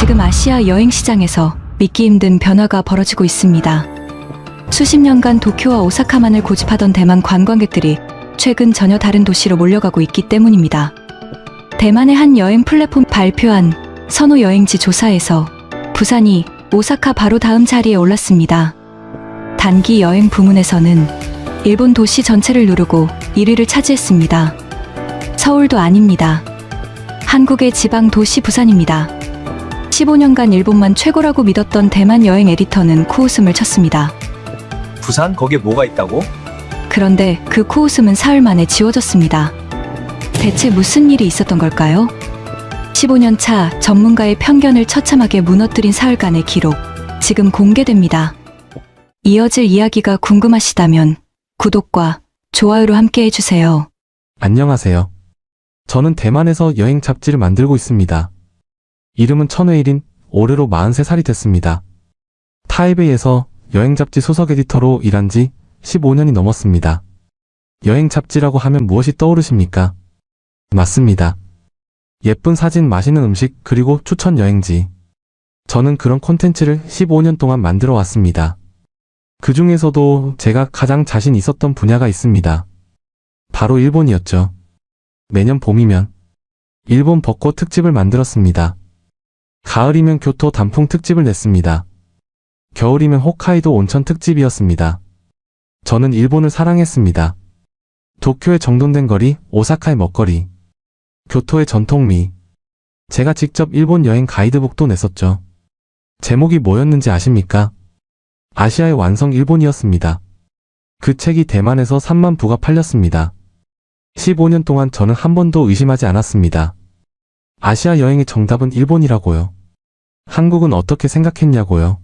지금 아시아 여행 시장에서 믿기 힘든 변화가 벌어지고 있습니다. 수십 년간 도쿄와 오사카만을 고집하던 대만 관광객들이 최근 전혀 다른 도시로 몰려가고 있기 때문입니다. 대만의 한 여행 플랫폼 발표한 선호 여행지 조사에서 부산이 오사카 바로 다음 자리에 올랐습니다. 단기 여행 부문에서는 일본 도시 전체를 누르고 1위를 차지했습니다. 서울도 아닙니다. 한국의 지방 도시 부산입니다. 15년간 일본만 최고라고 믿었던 대만 여행 에디터는 코웃음을 쳤습니다. 부산? 거기에 뭐가 있다고? 그런데 그 코웃음은 사흘 만에 지워졌습니다. 대체 무슨 일이 있었던 걸까요? 15년 차 전문가의 편견을 처참하게 무너뜨린 사흘간의 기록, 지금 공개됩니다. 이어질 이야기가 궁금하시다면 구독과 좋아요로 함께 해주세요. 안녕하세요. 저는 대만에서 여행 잡지를 만들고 있습니다. 이름은 천회일인, 올해로 43살이 됐습니다. 타이베이에서 여행 잡지 소속 에디터로 일한 지 15년이 넘었습니다. 여행 잡지라고 하면 무엇이 떠오르십니까? 맞습니다. 예쁜 사진, 맛있는 음식, 그리고 추천 여행지. 저는 그런 콘텐츠를 15년 동안 만들어 왔습니다. 그 중에서도 제가 가장 자신 있었던 분야가 있습니다. 바로 일본이었죠. 매년 봄이면 일본 벚꽃 특집을 만들었습니다. 가을이면 교토 단풍 특집을 냈습니다. 겨울이면 홋카이도 온천 특집이었습니다. 저는 일본을 사랑했습니다. 도쿄의 정돈된 거리, 오사카의 먹거리, 교토의 전통미. 제가 직접 일본 여행 가이드북도 냈었죠. 제목이 뭐였는지 아십니까? 아시아의 완성 일본이었습니다. 그 책이 대만에서 3만 부가 팔렸습니다. 15년 동안 저는 한 번도 의심하지 않았습니다. 아시아 여행의 정답은 일본이라고요. 한국은 어떻게 생각했냐고요?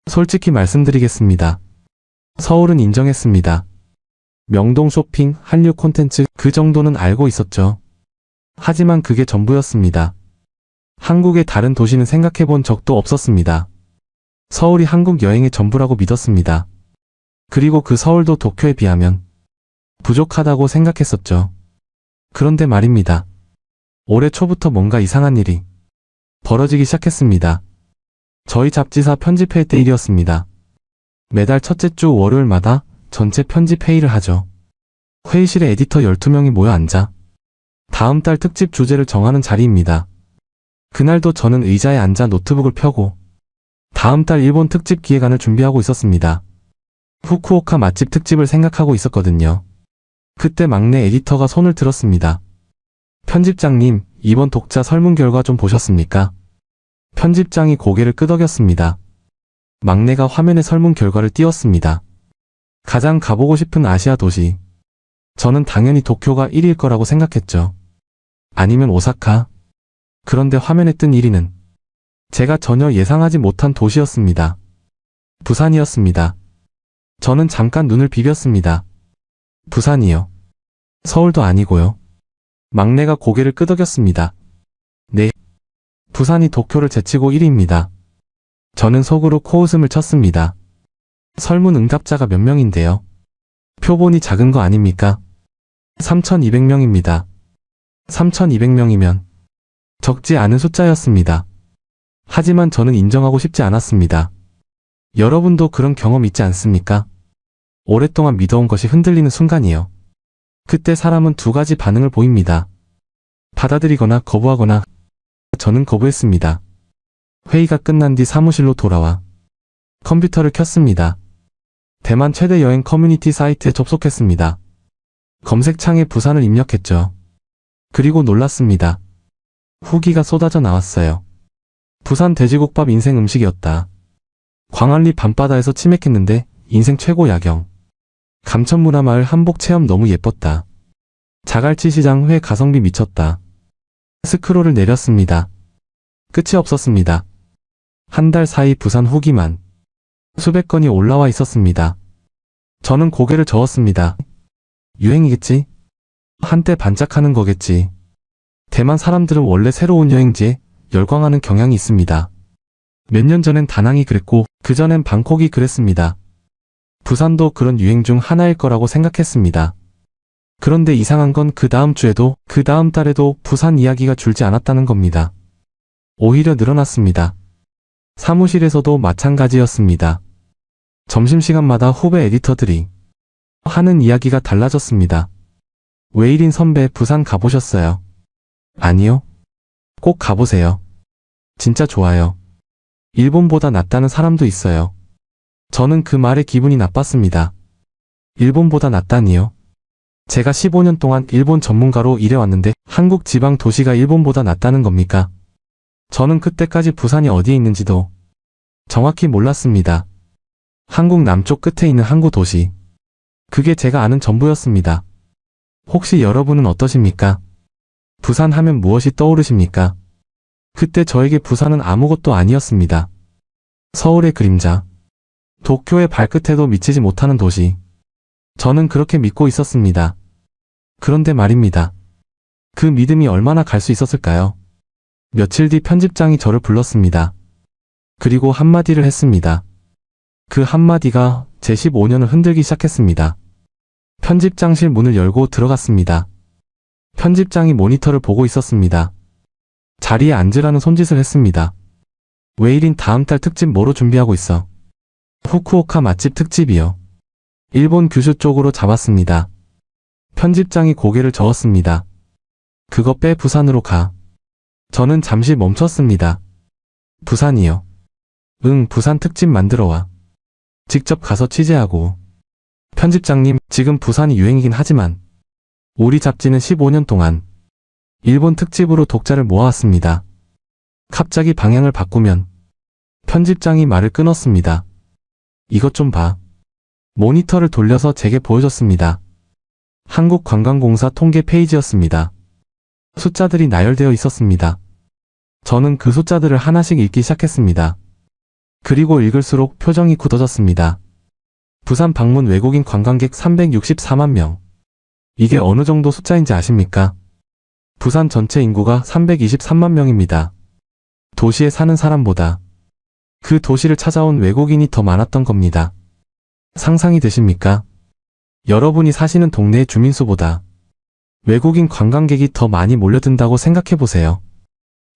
솔직히 말씀드리겠습니다. 서울은 인정했습니다. 명동 쇼핑, 한류 콘텐츠 그 정도는 알고 있었죠. 하지만 그게 전부였습니다. 한국의 다른 도시는 생각해본 적도 없었습니다. 서울이 한국 여행의 전부라고 믿었습니다. 그리고 그 서울도 도쿄에 비하면 부족하다고 생각했었죠. 그런데 말입니다. 올해 초부터 뭔가 이상한 일이 벌어지기 시작했습니다. 저희 잡지사 편집회의 때 일이었습니다. 매달 첫째 주 월요일마다 전체 편집 회의를 하죠. 회의실에 에디터 12명이 모여 앉아 다음 달 특집 주제를 정하는 자리입니다. 그날도 저는 의자에 앉아 노트북을 펴고 다음 달 일본 특집 기획안을 준비하고 있었습니다. 후쿠오카 맛집 특집을 생각하고 있었거든요. 그때 막내 에디터가 손을 들었습니다. 편집장님, 이번 독자 설문 결과 좀 보셨습니까? 편집장이 고개를 끄덕였습니다. 막내가 화면에 설문 결과를 띄웠습니다. 가장 가보고 싶은 아시아 도시. 저는 당연히 도쿄가 1위일 거라고 생각했죠. 아니면 오사카. 그런데 화면에 뜬 1위는 제가 전혀 예상하지 못한 도시였습니다. 부산이었습니다. 저는 잠깐 눈을 비볐습니다. 부산이요. 서울도 아니고요. 막내가 고개를 끄덕였습니다. 네. 부산이 도쿄를 제치고 1위입니다. 저는 속으로 코웃음을 쳤습니다. 설문 응답자가 몇 명인데요? 표본이 작은 거 아닙니까? 3,200명입니다. 3,200명이면 적지 않은 숫자였습니다. 하지만 저는 인정하고 싶지 않았습니다. 여러분도 그런 경험 있지 않습니까? 오랫동안 믿어온 것이 흔들리는 순간이요. 그때 사람은 두 가지 반응을 보입니다. 받아들이거나 거부하거나. 저는 거부했습니다. 회의가 끝난 뒤 사무실로 돌아와 컴퓨터를 켰습니다. 대만 최대 여행 커뮤니티 사이트에 접속했습니다. 검색창에 부산을 입력했죠. 그리고 놀랐습니다. 후기가 쏟아져 나왔어요. 부산 돼지국밥 인생 음식이었다. 광안리 밤바다에서 치맥했는데 인생 최고 야경. 감천문화마을 한복 체험 너무 예뻤다. 자갈치 시장 회 가성비 미쳤다. 스크롤을 내렸습니다. 끝이 없었습니다. 한 달 사이 부산 후기만 수백 건이 올라와 있었습니다. 저는 고개를 저었습니다. 유행이겠지? 한때 반짝하는 거겠지. 대만 사람들은 원래 새로운 여행지에 열광하는 경향이 있습니다. 몇 년 전엔 다낭이 그랬고 그전엔 방콕이 그랬습니다. 부산도 그런 유행 중 하나일 거라고 생각했습니다. 그런데 이상한 건 그 다음 주에도 그 다음 달에도 부산 이야기가 줄지 않았다는 겁니다. 오히려 늘어났습니다. 사무실에서도 마찬가지였습니다. 점심시간마다 후배 에디터들이 하는 이야기가 달라졌습니다. 웨이린 선배 부산 가보셨어요? 아니요. 꼭 가보세요. 진짜 좋아요. 일본보다 낫다는 사람도 있어요. 저는 그 말에 기분이 나빴습니다. 일본보다 낫다니요? 제가 15년 동안 일본 전문가로 일해왔는데 한국 지방 도시가 일본보다 낫다는 겁니까? 저는 그때까지 부산이 어디에 있는지도 정확히 몰랐습니다. 한국 남쪽 끝에 있는 항구 도시. 그게 제가 아는 전부였습니다. 혹시 여러분은 어떠십니까? 부산 하면 무엇이 떠오르십니까? 그때 저에게 부산은 아무것도 아니었습니다. 서울의 그림자. 도쿄의 발끝에도 미치지 못하는 도시. 저는 그렇게 믿고 있었습니다. 그런데 말입니다. 그 믿음이 얼마나 갈 수 있었을까요? 며칠 뒤 편집장이 저를 불렀습니다. 그리고 한마디를 했습니다. 그 한마디가 제 15년을 흔들기 시작했습니다. 편집장실 문을 열고 들어갔습니다. 편집장이 모니터를 보고 있었습니다. 자리에 앉으라는 손짓을 했습니다. 웨이린 다음 달 특집 뭐로 준비하고 있어? 후쿠오카 맛집 특집이요. 일본 규슈 쪽으로 잡았습니다. 편집장이 고개를 저었습니다. 그거 빼 부산으로 가. 저는 잠시 멈췄습니다. 부산이요? 응, 부산 특집 만들어 와. 직접 가서 취재하고. 편집장님, 지금 부산이 유행이긴 하지만 우리 잡지는 15년 동안 일본 특집으로 독자를 모아왔습니다. 갑자기 방향을 바꾸면 편집장이 말을 끊었습니다. 이것 좀 봐. 모니터를 돌려서 제게 보여줬습니다. 한국관광공사 통계 페이지였습니다. 숫자들이 나열되어 있었습니다. 저는 그 숫자들을 하나씩 읽기 시작했습니다. 그리고 읽을수록 표정이 굳어졌습니다. 부산 방문 외국인 관광객 364만 명. 이게 어느 정도 숫자인지 아십니까? 부산 전체 인구가 323만 명입니다. 도시에 사는 사람보다 그 도시를 찾아온 외국인이 더 많았던 겁니다. 상상이 되십니까? 여러분이 사시는 동네의 주민수보다 외국인 관광객이 더 많이 몰려든다고 생각해보세요.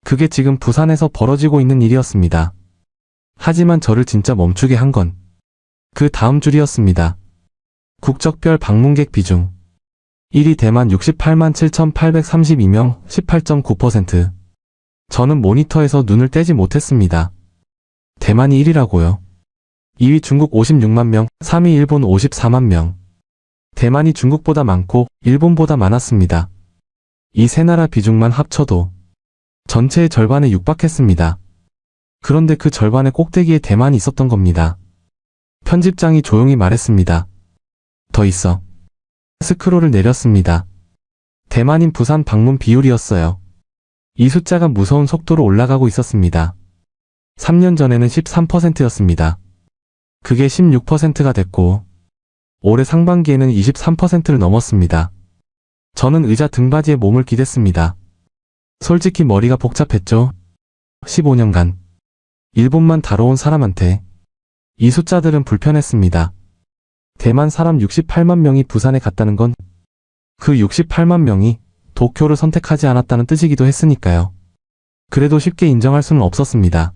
그게 지금 부산에서 벌어지고 있는 일이었습니다. 하지만 저를 진짜 멈추게 한 건 그 다음 줄이었습니다. 국적별 방문객 비중 1위 대만 68만 7,832명 18.9%. 저는 모니터에서 눈을 떼지 못했습니다. 대만이 1위라고요. 2위 중국 56만 명, 3위 일본 54만 명. 대만이 중국보다 많고 일본보다 많았습니다. 이 세 나라 비중만 합쳐도 전체의 절반에 육박했습니다. 그런데 그 절반의 꼭대기에 대만이 있었던 겁니다. 편집장이 조용히 말했습니다. 더 있어. 스크롤을 내렸습니다. 대만인 부산 방문 비율이었어요. 이 숫자가 무서운 속도로 올라가고 있었습니다. 3년 전에는 13%였습니다. 그게 16%가 됐고 올해 상반기에는 23%를 넘었습니다. 저는 의자 등받이에 몸을 기댔습니다. 솔직히 머리가 복잡했죠. 15년간 일본만 다뤄온 사람한테 이 숫자들은 불편했습니다. 대만 사람 68만 명이 부산에 갔다는 건 그 68만 명이 도쿄를 선택하지 않았다는 뜻이기도 했으니까요. 그래도 쉽게 인정할 수는 없었습니다.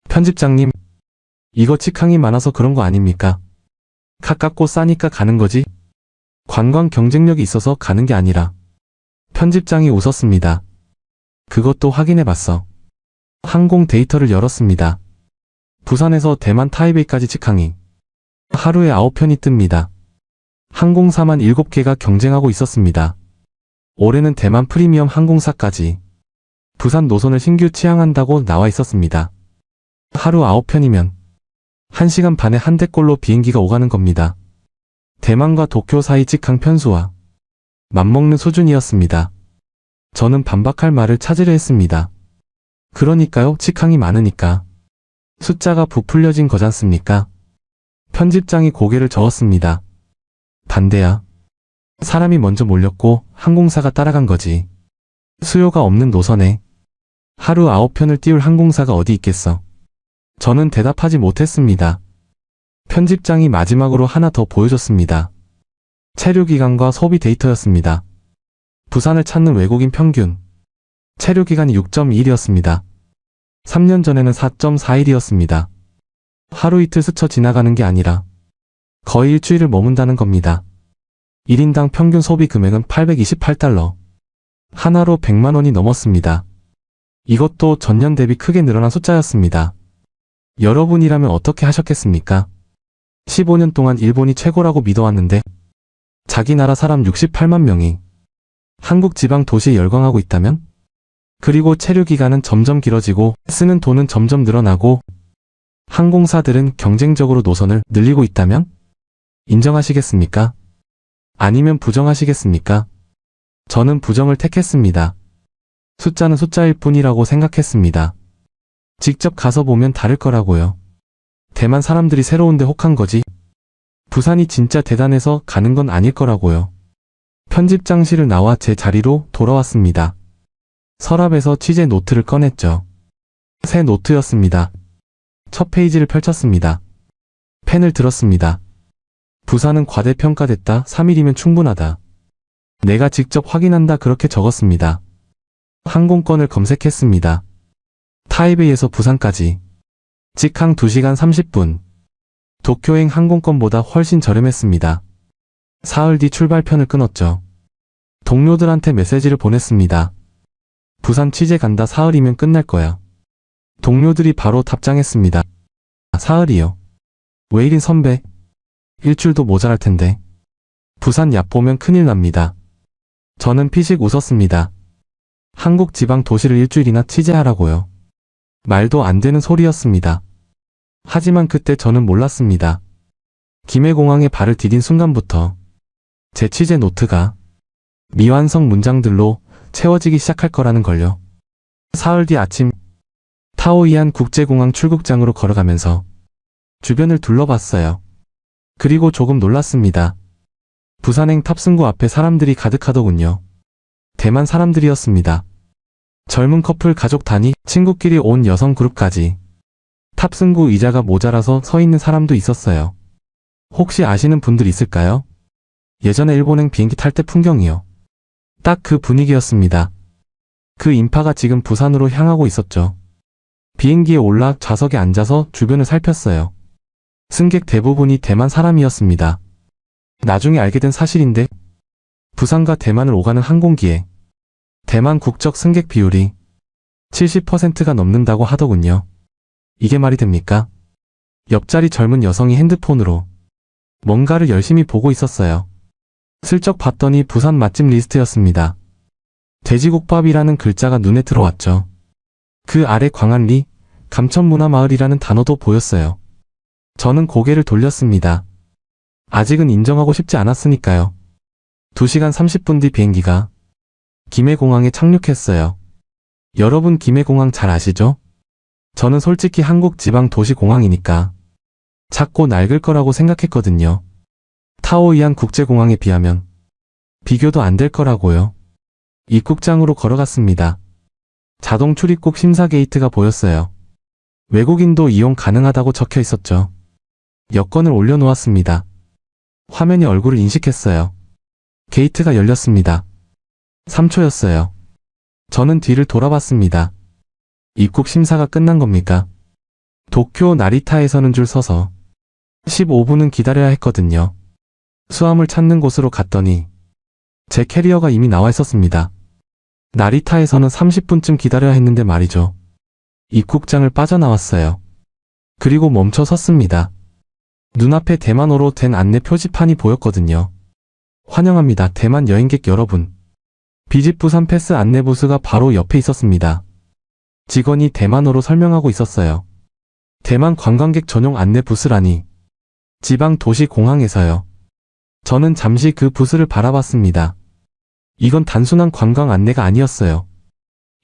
편집장님, 이거 직항이 많아서 그런 거 아닙니까? 가깝고 싸니까 가는 거지? 관광 경쟁력이 있어서 가는 게 아니라. 편집장이 웃었습니다. 그것도 확인해봤어. 항공 데이터를 열었습니다. 부산에서 대만 타이베이까지 직항이 하루에 9편이 뜹니다. 항공사만 7개가 경쟁하고 있었습니다. 올해는 대만 프리미엄 항공사까지 부산 노선을 신규 취항한다고 나와 있었습니다. 하루 9편이면 1시간 반에 한 대꼴로 비행기가 오가는 겁니다. 대만과 도쿄 사이 직항 편수와 맞먹는 수준이었습니다. 저는 반박할 말을 찾으려 했습니다. 그러니까요, 직항이 많으니까. 숫자가 부풀려진 거잖습니까? 편집장이 고개를 저었습니다. 반대야. 사람이 먼저 몰렸고 항공사가 따라간 거지. 수요가 없는 노선에 하루 9편을 띄울 항공사가 어디 있겠어. 저는 대답하지 못했습니다. 편집장이 마지막으로 하나 더 보여줬습니다. 체류기간과 소비 데이터였습니다. 부산을 찾는 외국인 평균 체류기간이 6.2일이었습니다. 3년 전에는 4.4일이었습니다. 하루 이틀 스쳐 지나가는 게 아니라 거의 일주일을 머문다는 겁니다. 1인당 평균 소비 금액은 828달러. 하나로 100만 원이 넘었습니다. 이것도 전년 대비 크게 늘어난 숫자였습니다. 여러분이라면 어떻게 하셨겠습니까? 15년 동안 일본이 최고라고 믿어왔는데 자기 나라 사람 68만 명이 한국 지방 도시에 열광하고 있다면? 그리고 체류 기간은 점점 길어지고 쓰는 돈은 점점 늘어나고 항공사들은 경쟁적으로 노선을 늘리고 있다면? 인정하시겠습니까? 아니면 부정하시겠습니까? 저는 부정을 택했습니다. 숫자는 숫자일 뿐이라고 생각했습니다. 직접 가서 보면 다를 거라고요. 대만 사람들이 새로운데 혹한 거지. 부산이 진짜 대단해서 가는 건 아닐 거라고요. 편집장실을 나와 제 자리로 돌아왔습니다. 서랍에서 취재 노트를 꺼냈죠. 새 노트였습니다. 첫 페이지를 펼쳤습니다. 펜을 들었습니다. 부산은 과대평가됐다. 3일이면 충분하다. 내가 직접 확인한다. 그렇게 적었습니다. 항공권을 검색했습니다. 타이베이에서 부산까지 직항 2시간 30분. 도쿄행 항공권보다 훨씬 저렴했습니다. 사흘 뒤 출발편을 끊었죠. 동료들한테 메시지를 보냈습니다. 부산 취재 간다. 사흘이면 끝날 거야. 동료들이 바로 답장했습니다. 사흘이요? 왜 이린 선배? 일주일도 모자랄 텐데. 부산 얕보면 큰일 납니다. 저는 피식 웃었습니다. 한국 지방 도시를 일주일이나 취재하라고요. 말도 안 되는 소리였습니다. 하지만 그때 저는 몰랐습니다. 김해공항에 발을 디딘 순간부터 제 취재 노트가 미완성 문장들로 채워지기 시작할 거라는 걸요. 사흘 뒤 아침 타오이안 국제공항 출국장으로 걸어가면서 주변을 둘러봤어요. 그리고 조금 놀랐습니다. 부산행 탑승구 앞에 사람들이 가득하더군요. 대만 사람들이었습니다. 젊은 커플, 가족 단위, 친구끼리 온 여성 그룹까지. 탑승구 의자가 모자라서 서 있는 사람도 있었어요. 혹시 아시는 분들 있을까요? 예전에 일본행 비행기 탈 때 풍경이요. 딱 그 분위기였습니다. 그 인파가 지금 부산으로 향하고 있었죠. 비행기에 올라 좌석에 앉아서 주변을 살폈어요. 승객 대부분이 대만 사람이었습니다. 나중에 알게 된 사실인데 부산과 대만을 오가는 항공기에 대만 국적 승객 비율이 70%가 넘는다고 하더군요. 이게 말이 됩니까? 옆자리 젊은 여성이 핸드폰으로 뭔가를 열심히 보고 있었어요. 슬쩍 봤더니 부산 맛집 리스트였습니다. 돼지국밥이라는 글자가 눈에 들어왔죠. 그 아래 광안리, 감천문화마을이라는 단어도 보였어요. 저는 고개를 돌렸습니다. 아직은 인정하고 싶지 않았으니까요. 2시간 30분 뒤 비행기가 김해공항에 착륙했어요. 여러분 김해공항 잘 아시죠? 저는 솔직히 한국 지방 도시 공항이니까 작고 낡을 거라고 생각했거든요. 타오이안 국제공항에 비하면 비교도 안 될 거라고요. 입국장으로 걸어갔습니다. 자동 출입국 심사 게이트가 보였어요. 외국인도 이용 가능하다고 적혀 있었죠. 여권을 올려놓았습니다. 화면이 얼굴을 인식했어요. 게이트가 열렸습니다. 3초였어요. 저는 뒤를 돌아봤습니다. 입국 심사가 끝난 겁니까? 도쿄 나리타에서는 줄 서서 15분은 기다려야 했거든요. 수함을 찾는 곳으로 갔더니 제 캐리어가 이미 나와 있었습니다. 나리타에서는 30분쯤 기다려야 했는데 말이죠. 입국장을 빠져나왔어요. 그리고 멈춰 섰습니다. 눈앞에 대만어로 된 안내 표지판이 보였거든요. 환영합니다. 대만 여행객 여러분. 비집 부산 패스 안내 부스가 바로 옆에 있었습니다. 직원이 대만어로 설명하고 있었어요. 대만 관광객 전용 안내 부스라니. 지방 도시 공항에서요. 저는 잠시 그 부스를 바라봤습니다. 이건 단순한 관광 안내가 아니었어요.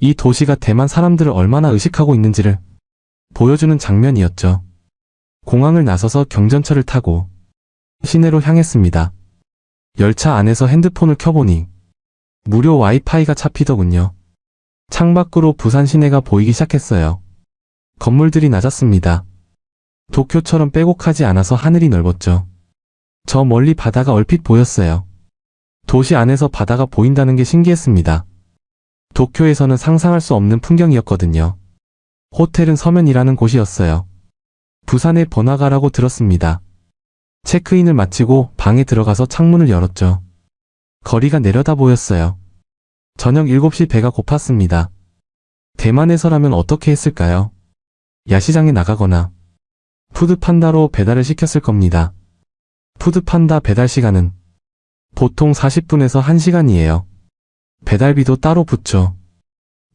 이 도시가 대만 사람들을 얼마나 의식하고 있는지를 보여주는 장면이었죠. 공항을 나서서 경전철을 타고 시내로 향했습니다. 열차 안에서 핸드폰을 켜보니 무료 와이파이가 잡히더군요. 창밖으로 부산 시내가 보이기 시작했어요. 건물들이 낮았습니다. 도쿄처럼 빼곡하지 않아서 하늘이 넓었죠. 저 멀리 바다가 얼핏 보였어요. 도시 안에서 바다가 보인다는 게 신기했습니다. 도쿄에서는 상상할 수 없는 풍경이었거든요. 호텔은 서면이라는 곳이었어요. 부산에 번화가라고 들었습니다. 체크인을 마치고 방에 들어가서 창문을 열었죠. 거리가 내려다 보였어요. 저녁 7시 배가 고팠습니다. 대만에서라면 어떻게 했을까요? 야시장에 나가거나 푸드판다로 배달을 시켰을 겁니다. 푸드판다 배달 시간은 보통 40분에서 1시간이에요. 배달비도 따로 붙죠.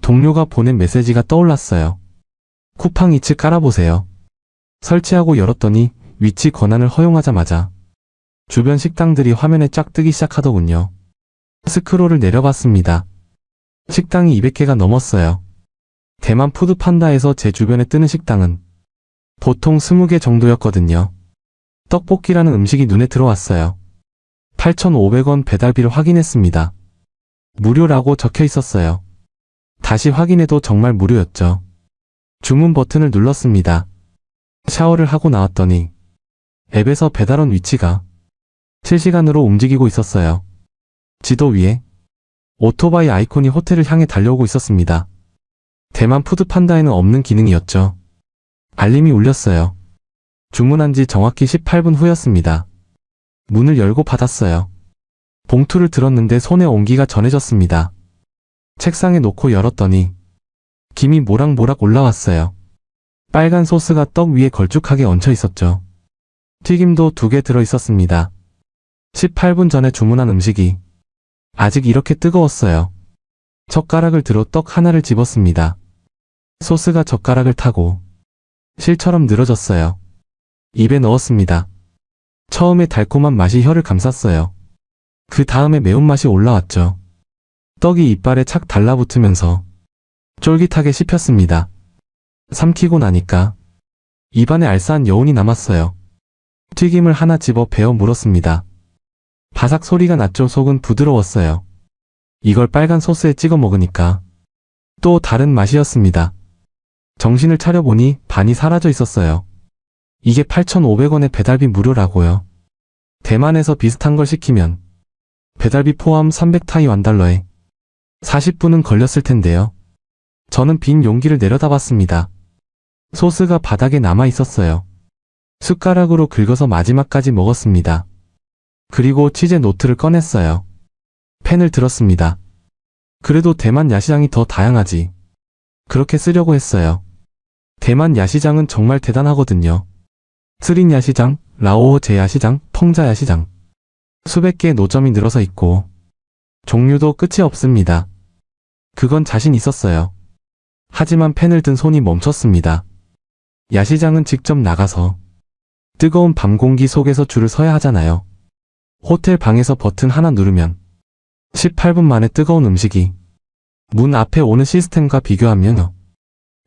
동료가 보낸 메시지가 떠올랐어요. 쿠팡 이츠 깔아보세요. 설치하고 열었더니 위치 권한을 허용하자마자 주변 식당들이 화면에 쫙 뜨기 시작하더군요. 스크롤을 내려봤습니다. 식당이 200개가 넘었어요. 대만 푸드판다에서 제 주변에 뜨는 식당은 보통 20개 정도였거든요. 떡볶이라는 음식이 눈에 들어왔어요. 8,500원 배달비를 확인했습니다. 무료라고 적혀 있었어요. 다시 확인해도 정말 무료였죠. 주문 버튼을 눌렀습니다. 샤워를 하고 나왔더니 앱에서 배달원 위치가 실시간으로 움직이고 있었어요. 지도 위에 오토바이 아이콘이 호텔을 향해 달려오고 있었습니다. 대만 푸드판다에는 없는 기능이었죠. 알림이 울렸어요. 주문한 지 정확히 18분 후였습니다. 문을 열고 받았어요. 봉투를 들었는데 손에 온기가 전해졌습니다. 책상에 놓고 열었더니 김이 모락모락 올라왔어요. 빨간 소스가 떡 위에 걸쭉하게 얹혀 있었죠. 튀김도 2개 들어 있었습니다. 18분 전에 주문한 음식이 아직 이렇게 뜨거웠어요. 젓가락을 들어 떡 하나를 집었습니다. 소스가 젓가락을 타고 실처럼 늘어졌어요. 입에 넣었습니다. 처음에 달콤한 맛이 혀를 감쌌어요. 그 다음에 매운맛이 올라왔죠. 떡이 이빨에 착 달라붙으면서 쫄깃하게 씹혔습니다. 삼키고 나니까 입안에 알싸한 여운이 남았어요. 튀김을 하나 집어 베어 물었습니다. 바삭 소리가 났죠. 속은 부드러웠어요. 이걸 빨간 소스에 찍어 먹으니까 또 다른 맛이었습니다. 정신을 차려보니 반이 사라져 있었어요. 이게 8,500원에 배달비 무료라고요. 대만에서 비슷한 걸 시키면 배달비 포함 300타이완 달러에 40분은 걸렸을 텐데요. 저는 빈 용기를 내려다봤습니다. 소스가 바닥에 남아 있었어요. 숟가락으로 긁어서 마지막까지 먹었습니다. 그리고 치즈 노트를 꺼냈어요. 펜을 들었습니다. 그래도 대만 야시장이 더 다양하지. 그렇게 쓰려고 했어요. 대만 야시장은 정말 대단하거든요. 스린 야시장, 라오호 제야시장, 펑자 야시장. 수백 개의 노점이 늘어서 있고 종류도 끝이 없습니다. 그건 자신 있었어요. 하지만 펜을 든 손이 멈췄습니다. 야시장은 직접 나가서 뜨거운 밤 공기 속에서 줄을 서야 하잖아요. 호텔 방에서 버튼 하나 누르면 18분 만에 뜨거운 음식이 문 앞에 오는 시스템과 비교하면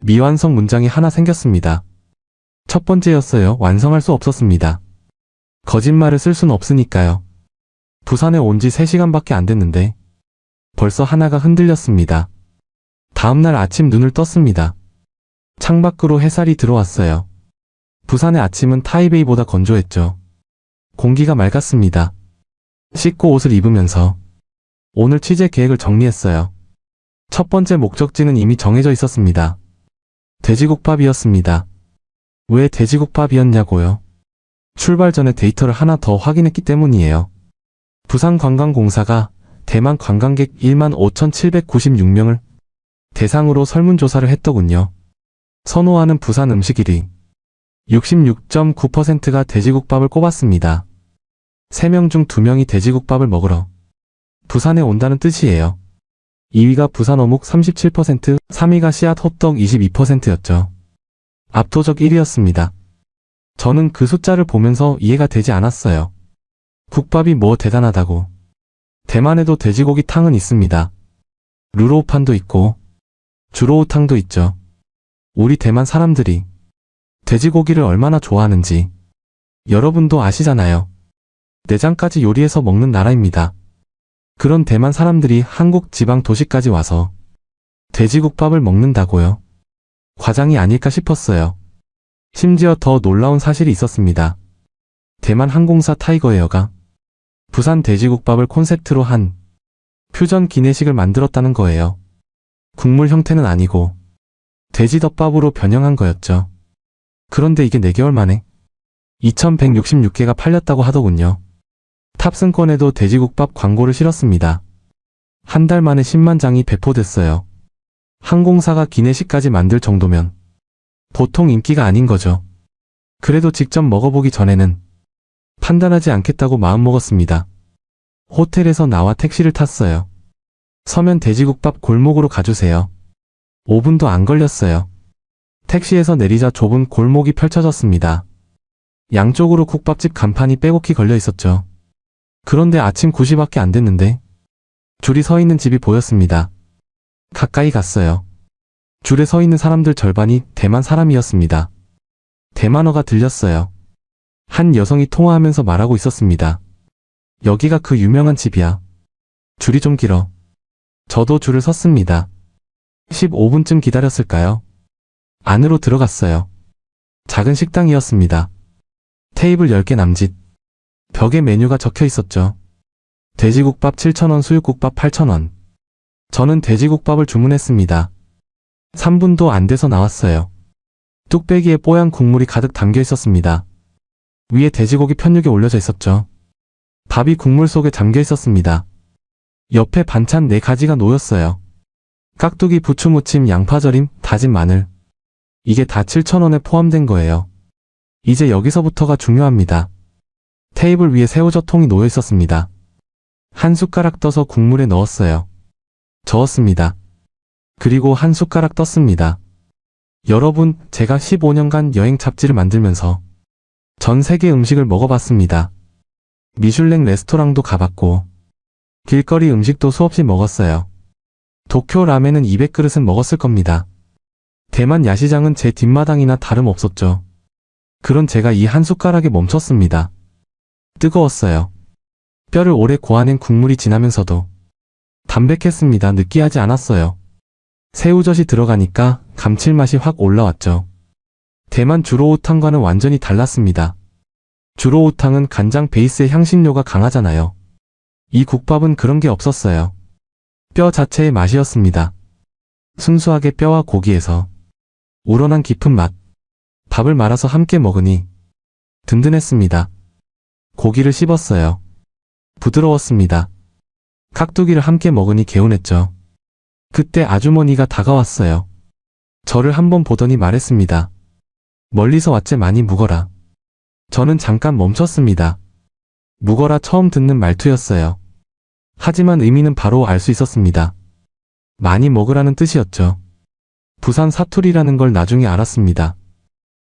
미완성 문장이 하나 생겼습니다. 첫 번째였어요. 완성할 수 없었습니다. 거짓말을 쓸 수는 없으니까요. 부산에 온 지 3시간밖에 안 됐는데 벌써 하나가 흔들렸습니다. 다음날 아침 눈을 떴습니다. 창밖으로 햇살이 들어왔어요. 부산의 아침은 타이베이보다 건조했죠. 공기가 맑았습니다. 씻고 옷을 입으면서 오늘 취재 계획을 정리했어요. 첫 번째 목적지는 이미 정해져 있었습니다. 돼지국밥이었습니다. 왜 돼지국밥이었냐고요? 출발 전에 데이터를 하나 더 확인했기 때문이에요. 부산관광공사가 대만 관광객 15,796명을 대상으로 설문조사를 했더군요. 선호하는 부산 음식 1위 66.9%가 돼지국밥을 꼽았습니다. 3명 중 2명이 돼지국밥을 먹으러 부산에 온다는 뜻이에요. 2위가 부산 어묵 37%, 3위가 씨앗 호떡 22%였죠. 압도적 1위였습니다. 저는 그 숫자를 보면서 이해가 되지 않았어요. 국밥이 뭐 대단하다고. 대만에도 돼지고기 탕은 있습니다. 루로우판도 있고 주로우탕도 있죠. 우리 대만 사람들이 돼지고기를 얼마나 좋아하는지 여러분도 아시잖아요. 내장까지 요리해서 먹는 나라입니다. 그런 대만 사람들이 한국 지방 도시까지 와서 돼지국밥을 먹는다고요? 과장이 아닐까 싶었어요. 심지어 더 놀라운 사실이 있었습니다. 대만 항공사 타이거에어가 부산 돼지국밥을 콘셉트로 한 퓨전 기내식을 만들었다는 거예요. 국물 형태는 아니고 돼지덮밥으로 변형한 거였죠. 그런데 이게 4개월 만에 2166개가 팔렸다고 하더군요. 탑승권에도 돼지국밥 광고를 실었습니다. 한 달 만에 10만 장이 배포됐어요. 항공사가 기내식까지 만들 정도면 보통 인기가 아닌 거죠. 그래도 직접 먹어보기 전에는 판단하지 않겠다고 마음먹었습니다. 호텔에서 나와 택시를 탔어요. 서면 돼지국밥 골목으로 가주세요. 5분도 안 걸렸어요. 택시에서 내리자 좁은 골목이 펼쳐졌습니다. 양쪽으로 국밥집 간판이 빼곡히 걸려 있었죠. 그런데 아침 9시밖에 안 됐는데 줄이 서 있는 집이 보였습니다. 가까이 갔어요. 줄에 서 있는 사람들 절반이 대만 사람이었습니다. 대만어가 들렸어요. 한 여성이 통화하면서 말하고 있었습니다. 여기가 그 유명한 집이야. 줄이 좀 길어. 저도 줄을 섰습니다. 15분쯤 기다렸을까요? 안으로 들어갔어요. 작은 식당이었습니다. 테이블 10개 남짓. 벽에 메뉴가 적혀 있었죠. 돼지국밥 7,000원, 수육국밥 8,000원. 저는 돼지국밥을 주문했습니다. 3분도 안 돼서 나왔어요. 뚝배기에 뽀얀 국물이 가득 담겨 있었습니다. 위에 돼지고기 편육이 올려져 있었죠. 밥이 국물 속에 잠겨 있었습니다. 옆에 반찬 4가지가 놓였어요. 깍두기, 부추무침, 양파절임, 다진 마늘. 이게 다 7,000원에 포함된 거예요. 이제 여기서부터가 중요합니다. 테이블 위에 새우젓통이 놓여 있었습니다. 한 숟가락 떠서 국물에 넣었어요. 저었습니다. 그리고 한 숟가락 떴습니다. 여러분, 제가 15년간 여행 잡지를 만들면서 전 세계 음식을 먹어봤습니다. 미슐랭 레스토랑도 가봤고 길거리 음식도 수없이 먹었어요. 도쿄 라멘은 200그릇은 먹었을 겁니다. 대만 야시장은 제 뒷마당이나 다름없었죠. 그런 제가 이 한 숟가락에 멈췄습니다. 뜨거웠어요. 뼈를 오래 고아낸 국물이 진하면서도 담백했습니다. 느끼하지 않았어요. 새우젓이 들어가니까 감칠맛이 확 올라왔죠. 대만 주로우탕과는 완전히 달랐습니다. 주로우탕은 간장 베이스의 향신료가 강하잖아요. 이 국밥은 그런 게 없었어요. 뼈 자체의 맛이었습니다. 순수하게 뼈와 고기에서 우러난 깊은 맛. 밥을 말아서 함께 먹으니 든든했습니다. 고기를 씹었어요. 부드러웠습니다. 깍두기를 함께 먹으니 개운했죠. 그때 아주머니가 다가왔어요. 저를 한번 보더니 말했습니다. 멀리서 왔지 많이 묵어라. 저는 잠깐 멈췄습니다. 묵어라 처음 듣는 말투였어요. 하지만 의미는 바로 알 수 있었습니다. 많이 먹으라는 뜻이었죠. 부산 사투리라는 걸 나중에 알았습니다.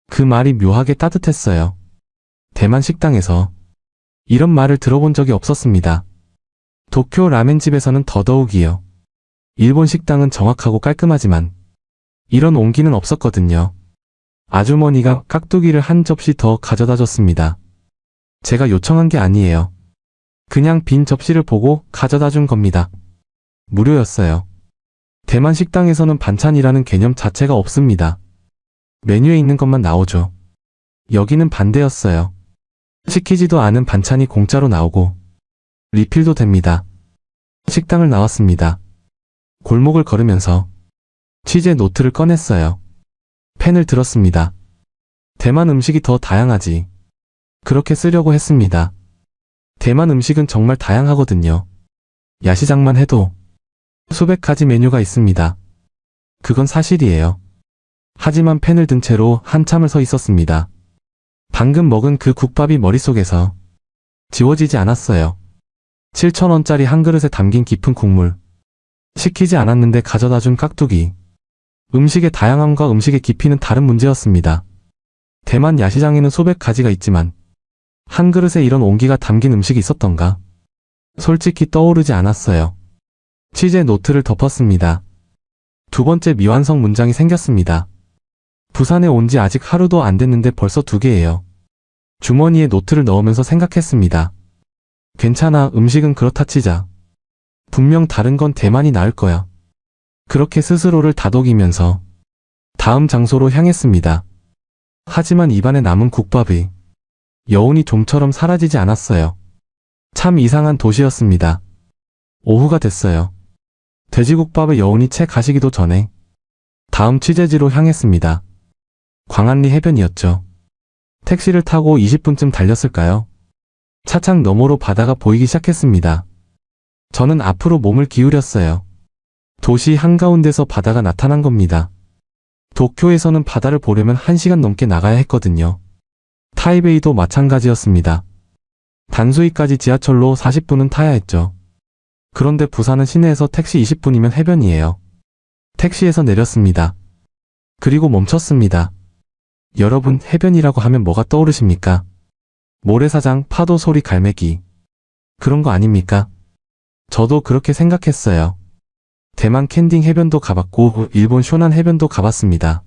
그 말이 묘하게 따뜻했어요. 대만 식당에서 이런 말을 들어본 적이 없었습니다. 도쿄 라멘집에서는 더더욱이요. 일본 식당은 정확하고 깔끔하지만 이런 온기는 없었거든요. 아주머니가 깍두기를 한 접시 더 가져다 줬습니다. 제가 요청한 게 아니에요. 그냥 빈 접시를 보고 가져다 준 겁니다. 무료였어요. 대만 식당에서는 반찬이라는 개념 자체가 없습니다. 메뉴에 있는 것만 나오죠. 여기는 반대였어요. 시키지도 않은 반찬이 공짜로 나오고 리필도 됩니다. 식당을 나왔습니다. 골목을 걸으면서 취재 노트를 꺼냈어요. 펜을 들었습니다. 대만 음식이 더 다양하지. 그렇게 쓰려고 했습니다. 대만 음식은 정말 다양하거든요. 야시장만 해도 수백 가지 메뉴가 있습니다. 그건 사실이에요. 하지만 펜을 든 채로 한참을 서 있었습니다. 방금 먹은 그 국밥이 머릿속에서 지워지지 않았어요. 7,000원짜리 한 그릇에 담긴 깊은 국물. 시키지 않았는데 가져다 준 깍두기. 음식의 다양함과 음식의 깊이는 다른 문제였습니다. 대만 야시장에는 수백 가지가 있지만 한 그릇에 이런 온기가 담긴 음식이 있었던가? 솔직히 떠오르지 않았어요. 취재 노트를 덮었습니다. 두 번째 미완성 문장이 생겼습니다. 부산에 온 지 아직 하루도 안 됐는데 벌써 2개예요. 주머니에 노트를 넣으면서 생각했습니다. 괜찮아, 음식은 그렇다 치자. 분명 다른 건 대만이 나을 거야. 그렇게 스스로를 다독이면서 다음 장소로 향했습니다. 하지만 입안에 남은 국밥이 여운이 좀처럼 사라지지 않았어요. 참 이상한 도시였습니다. 오후가 됐어요. 돼지국밥의 여운이 채 가시기도 전에 다음 취재지로 향했습니다. 광안리 해변이었죠. 택시를 타고 20분쯤 달렸을까요? 차창 너머로 바다가 보이기 시작했습니다. 저는 앞으로 몸을 기울였어요. 도시 한가운데서 바다가 나타난 겁니다. 도쿄에서는 바다를 보려면 1시간 넘게 나가야 했거든요. 타이베이도 마찬가지였습니다. 단수이까지 지하철로 40분은 타야 했죠. 그런데 부산은 시내에서 택시 20분이면 해변이에요. 택시에서 내렸습니다. 그리고 멈췄습니다. 여러분, 해변이라고 하면 뭐가 떠오르십니까? 모래사장, 파도 소리, 갈매기. 그런 거 아닙니까? 저도 그렇게 생각했어요. 대만 캔딩 해변도 가봤고 일본 쇼난 해변도 가봤습니다.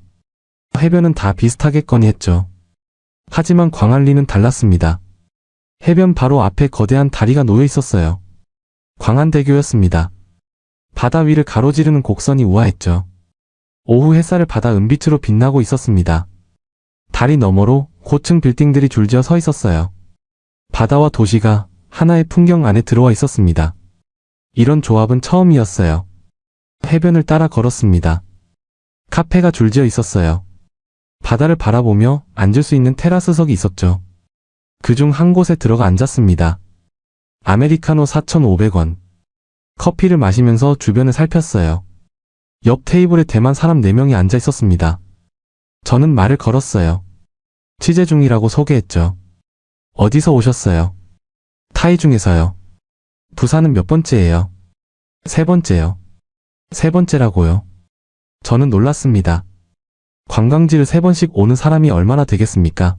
해변은 다 비슷하겠거니 했죠. 하지만 광안리는 달랐습니다. 해변 바로 앞에 거대한 다리가 놓여 있었어요. 광안대교였습니다. 바다 위를 가로지르는 곡선이 우아했죠. 오후 햇살을 받아 은빛으로 빛나고 있었습니다. 다리 너머로 고층 빌딩들이 줄지어 서 있었어요. 바다와 도시가 하나의 풍경 안에 들어와 있었습니다. 이런 조합은 처음이었어요. 해변을 따라 걸었습니다. 카페가 줄지어 있었어요. 바다를 바라보며 앉을 수 있는 테라스석이 있었죠. 그중 한 곳에 들어가 앉았습니다. 아메리카노 4,500원. 커피를 마시면서 주변을 살폈어요. 옆 테이블에 대만 사람 4명이 앉아 있었습니다. 저는 말을 걸었어요. 취재 중이라고 소개했죠. 어디서 오셨어요? 타이 중에서요. 부산은 몇 번째예요? 3번째요. 3번째라고요? 저는 놀랐습니다. 관광지를 3번씩 오는 사람이 얼마나 되겠습니까?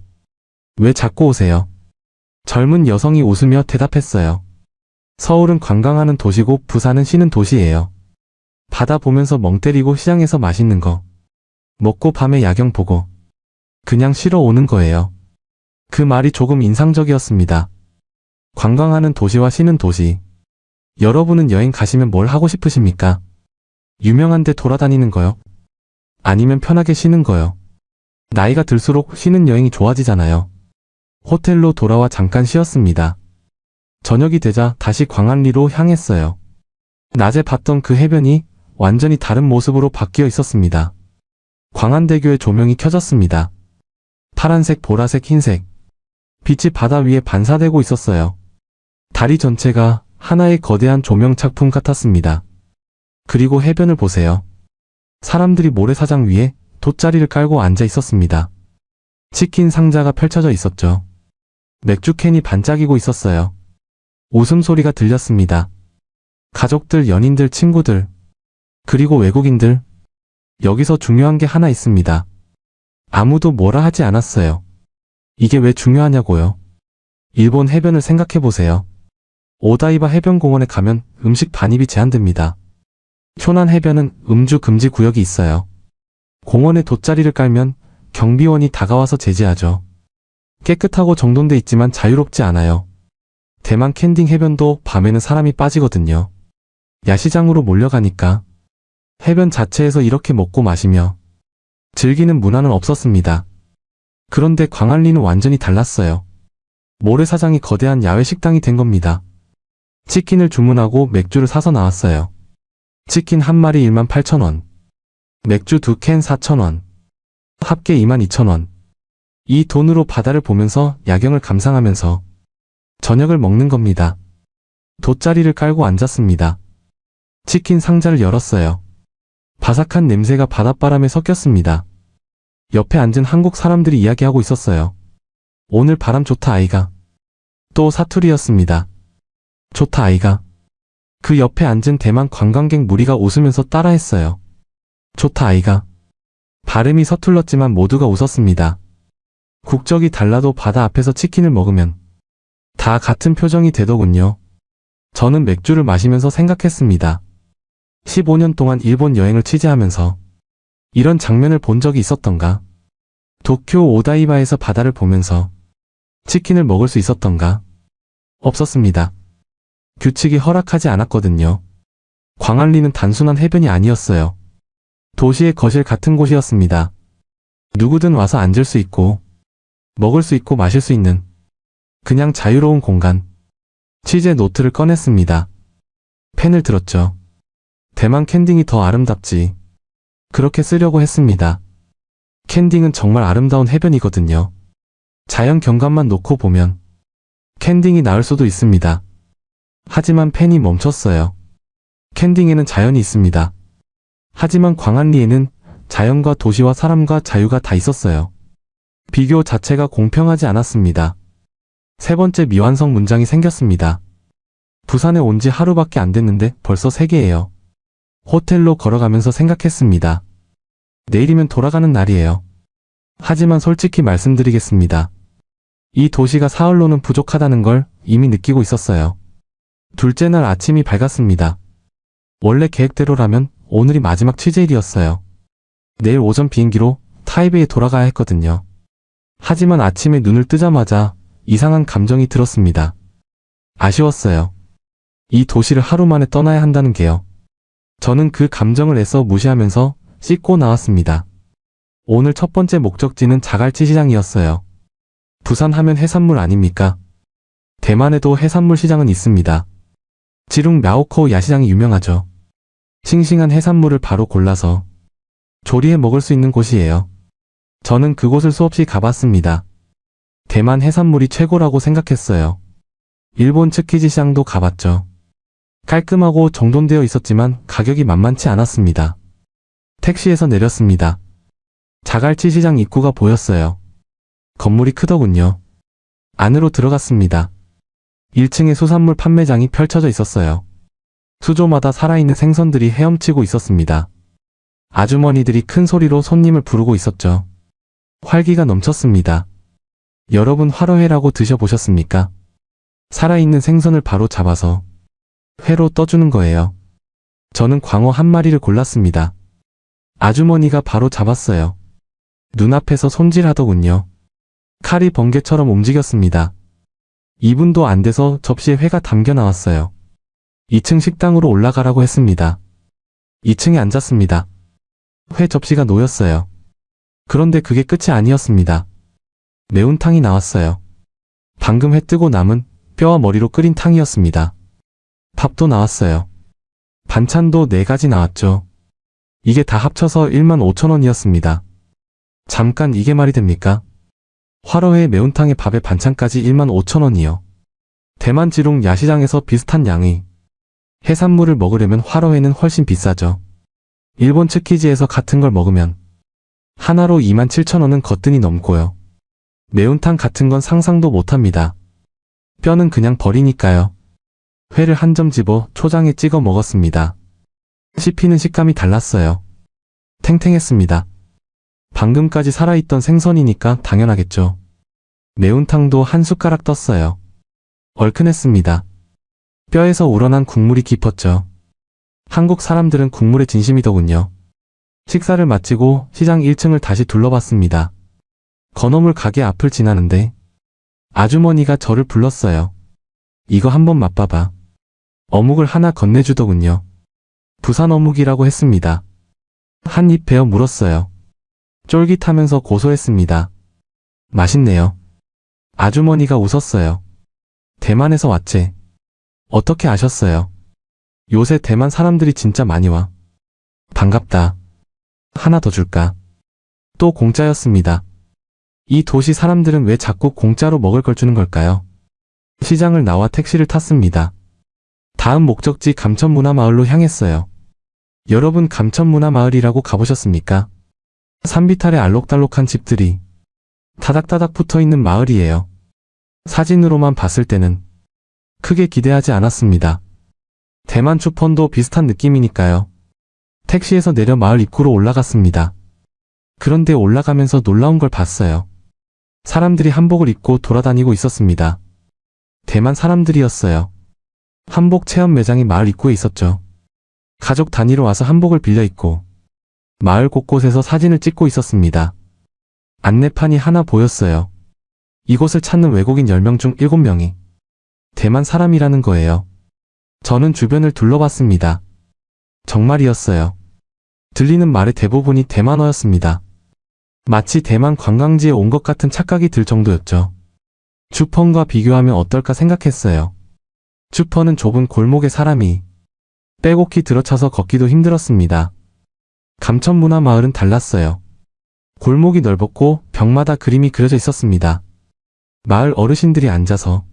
왜 자꾸 오세요? 젊은 여성이 웃으며 대답했어요. 서울은 관광하는 도시고 부산은 쉬는 도시예요. 바다 보면서 멍 때리고 시장에서 맛있는 거 먹고 밤에 야경 보고 그냥 쉬러 오는 거예요. 그 말이 조금 인상적이었습니다. 관광하는 도시와 쉬는 도시. 여러분은 여행 가시면 뭘 하고 싶으십니까? 유명한 데 돌아다니는 거요? 아니면 편하게 쉬는 거요? 나이가 들수록 쉬는 여행이 좋아지잖아요. 호텔로 돌아와 잠깐 쉬었습니다. 저녁이 되자 다시 광안리로 향했어요. 낮에 봤던 그 해변이 완전히 다른 모습으로 바뀌어 있었습니다. 광안대교의 조명이 켜졌습니다. 파란색, 보라색, 흰색. 빛이 바다 위에 반사되고 있었어요. 다리 전체가 하나의 거대한 조명 작품 같았습니다. 그리고 해변을 보세요. 사람들이 모래사장 위에 돗자리를 깔고 앉아 있었습니다. 치킨 상자가 펼쳐져 있었죠. 맥주 캔이 반짝이고 있었어요. 웃음소리가 들렸습니다. 가족들, 연인들, 친구들, 그리고 외국인들. 여기서 중요한 게 하나 있습니다. 아무도 뭐라 하지 않았어요. 이게 왜 중요하냐고요? 일본 해변을 생각해보세요. 오다이바 해변공원에 가면 음식 반입이 제한됩니다. 쇼난 해변은 음주 금지 구역이 있어요. 공원에 돗자리를 깔면 경비원이 다가와서 제지하죠. 깨끗하고 정돈돼 있지만 자유롭지 않아요. 대만 캔딩 해변도 밤에는 사람이 빠지거든요. 야시장으로 몰려가니까. 해변 자체에서 이렇게 먹고 마시며 즐기는 문화는 없었습니다. 그런데 광안리는 완전히 달랐어요. 모래사장이 거대한 야외 식당이 된 겁니다. 치킨을 주문하고 맥주를 사서 나왔어요. 치킨 한 마리 18,000원. 맥주 2캔 4,000원. 합계 22,000원. 이 돈으로 바다를 보면서 야경을 감상하면서 저녁을 먹는 겁니다. 돗자리를 깔고 앉았습니다. 치킨 상자를 열었어요. 바삭한 냄새가 바닷바람에 섞였습니다. 옆에 앉은 한국 사람들이 이야기하고 있었어요. 오늘 바람 좋다 아이가. 또 사투리였습니다. 좋다 아이가. 그 옆에 앉은 대만 관광객 무리가 웃으면서 따라했어요. 좋다 아이가. 발음이 서툴렀지만 모두가 웃었습니다. 국적이 달라도 바다 앞에서 치킨을 먹으면 다 같은 표정이 되더군요. 저는 맥주를 마시면서 생각했습니다. 15년 동안 일본 여행을 취재하면서 이런 장면을 본 적이 있었던가? 도쿄 오다이바에서 바다를 보면서 치킨을 먹을 수 있었던가? 없었습니다. 규칙이 허락하지 않았거든요. 광안리는 단순한 해변이 아니었어요. 도시의 거실 같은 곳이었습니다. 누구든 와서 앉을 수 있고 먹을 수 있고 마실 수 있는 그냥 자유로운 공간. 취재 노트를 꺼냈습니다. 펜을 들었죠. 대만 캔딩이 더 아름답지. 그렇게 쓰려고 했습니다. 캔딩은 정말 아름다운 해변이거든요. 자연 경관만 놓고 보면 캔딩이 나을 수도 있습니다. 하지만 펜이 멈췄어요. 캔딩에는 자연이 있습니다. 하지만 광안리에는 자연과 도시와 사람과 자유가 다 있었어요. 비교 자체가 공평하지 않았습니다. 세 번째 미완성 문장이 생겼습니다. 부산에 온 지 하루밖에 안 됐는데 벌써 3개예요. 호텔로 걸어가면서 생각했습니다. 내일이면 돌아가는 날이에요. 하지만 솔직히 말씀드리겠습니다. 이 도시가 사흘로는 부족하다는 걸 이미 느끼고 있었어요. 둘째 날 아침이 밝았습니다. 원래 계획대로라면 오늘이 마지막 취재일이었어요. 내일 오전 비행기로 타이베이에 돌아가야 했거든요. 하지만 아침에 눈을 뜨자마자 이상한 감정이 들었습니다. 아쉬웠어요. 이 도시를 하루 만에 떠나야 한다는 게요. 저는 그 감정을 애써 무시하면서 씻고 나왔습니다. 오늘 첫 번째 목적지는 자갈치 시장이었어요. 부산 하면 해산물 아닙니까? 대만에도 해산물 시장은 있습니다. 지룽 мя오커우 야시장이 유명하죠. 싱싱한 해산물을 바로 골라서 조리해 먹을 수 있는 곳이에요. 저는 그곳을 수없이 가봤습니다. 대만 해산물이 최고라고 생각했어요. 일본 츠키지 시장도 가봤죠. 깔끔하고 정돈되어 있었지만 가격이 만만치 않았습니다. 택시에서 내렸습니다. 자갈치 시장 입구가 보였어요. 건물이 크더군요. 안으로 들어갔습니다. 1층에 수산물 판매장이 펼쳐져 있었어요. 수조마다 살아있는 생선들이 헤엄치고 있었습니다. 아주머니들이 큰 소리로 손님을 부르고 있었죠. 활기가 넘쳤습니다. 여러분 화로회라고 드셔보셨습니까? 살아있는 생선을 바로 잡아서 회로 떠주는 거예요. 저는 광어 한 마리를 골랐습니다. 아주머니가 바로 잡았어요. 눈앞에서 손질하더군요. 칼이 번개처럼 움직였습니다. 2분도 안 돼서 접시에 회가 담겨 나왔어요. 2층 식당으로 올라가라고 했습니다. 2층에 앉았습니다. 회 접시가 놓였어요. 그런데 그게 끝이 아니었습니다. 매운탕이 나왔어요. 방금 회 뜨고 남은 뼈와 머리로 끓인 탕이었습니다. 밥도 나왔어요. 반찬도 4가지 나왔죠. 이게 다 합쳐서 15,000원이었습니다. 잠깐 이게 말이 됩니까? 화로회 매운탕에 밥에 반찬까지 15,000원이요. 대만 지룽 야시장에서 비슷한 양의 해산물을 먹으려면 화로회는 훨씬 비싸죠. 일본 츠키지에서 같은 걸 먹으면 하나로 27,000원은 거뜬히 넘고요. 매운탕 같은 건 상상도 못합니다. 뼈는 그냥 버리니까요. 회를 한 점 집어 초장에 찍어 먹었습니다. 씹히는 식감이 달랐어요. 탱탱했습니다. 방금까지 살아있던 생선이니까 당연하겠죠. 매운탕도 한 숟가락 떴어요. 얼큰했습니다. 뼈에서 우러난 국물이 깊었죠. 한국 사람들은 국물에 진심이더군요. 식사를 마치고 시장 1층을 다시 둘러봤습니다. 건어물 가게 앞을 지나는데 아주머니가 저를 불렀어요. 이거 한번 맛봐봐. 어묵을 하나 건네주더군요. 부산 어묵이라고 했습니다. 한 입 베어 물었어요. 쫄깃하면서 고소했습니다. 맛있네요. 아주머니가 웃었어요. 대만에서 왔지. 어떻게 아셨어요? 요새 대만 사람들이 진짜 많이 와. 반갑다. 하나 더 줄까? 또 공짜였습니다. 이 도시 사람들은 왜 자꾸 공짜로 먹을 걸 주는 걸까요? 시장을 나와 택시를 탔습니다. 다음 목적지 감천문화마을로 향했어요. 여러분 감천문화마을이라고 가보셨습니까? 산비탈에 알록달록한 집들이 타닥타닥 붙어있는 마을이에요. 사진으로만 봤을 때는 크게 기대하지 않았습니다. 대만 추펀도 비슷한 느낌이니까요. 택시에서 내려 마을 입구로 올라갔습니다. 그런데 올라가면서 놀라운 걸 봤어요. 사람들이 한복을 입고 돌아다니고 있었습니다. 대만 사람들이었어요. 한복 체험 매장이 마을 입구에 있었죠. 가족 단위로 와서 한복을 빌려 입고 마을 곳곳에서 사진을 찍고 있었습니다. 안내판이 하나 보였어요. 이곳을 찾는 외국인 10명 중 7명이 대만 사람이라는 거예요. 저는 주변을 둘러봤습니다. 정말이었어요. 들리는 말의 대부분이 대만어였습니다. 마치 대만 관광지에 온 것 같은 착각이 들 정도였죠. 주펀과 비교하면 어떨까 생각했어요. 주펀은 좁은 골목에 사람이 빼곡히 들어차서 걷기도 힘들었습니다. 감천문화마을은 달랐어요. 골목이 넓었고 벽마다 그림이 그려져 있었습니다. 마을 어르신들이 앉아서